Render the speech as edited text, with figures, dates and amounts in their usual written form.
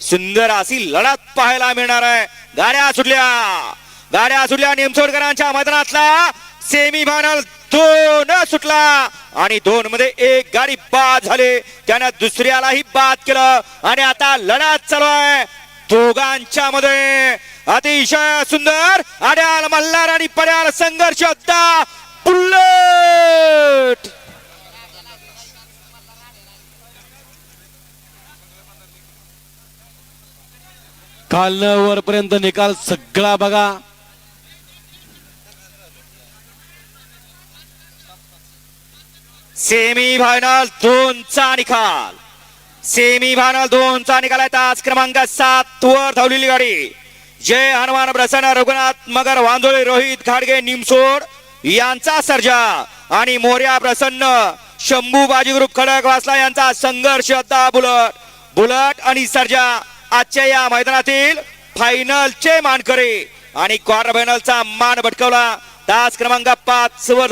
सुंदर अशी लढत पाहायला मिळणार आहे. गाड्या सुटल्या निमसोडकरांच्या मैदानातला सेमी फायनल 2 सुटला आणि 2 मध्ये एक गाडी बाद झाली, त्याने दुसऱ्यालाही बाद केलं आणि आता लढत चालू आहे दोघांच्या मध्ये. अतिशय सुंदर अड्याल मल्हार आणि पड्याल संघर्ष बुलेट. खालनं वरपर्यंत निकाल सगळा बघा. सेमी फायनल 2 चा निकाल. सेमी फायनल 2 चा निकाल आहे. तास क्रमांक 7 वर धावलेली गाडी जय हनुमान प्रसन्न रघुनाथ मगर वांजोळे रोहित घाडगे निमसोड यांचा सर्जा आणि मोर्या प्रसन्न शंभू बाजी ग्रुप खडकवासला यांचा संघर्ष बुलट आणि सर्जा आजच्या या मैदानातील फायनलचे मानकरी आणि क्वार्टर फायनलचा मान पटकावला. तास क्रमांक 5 वर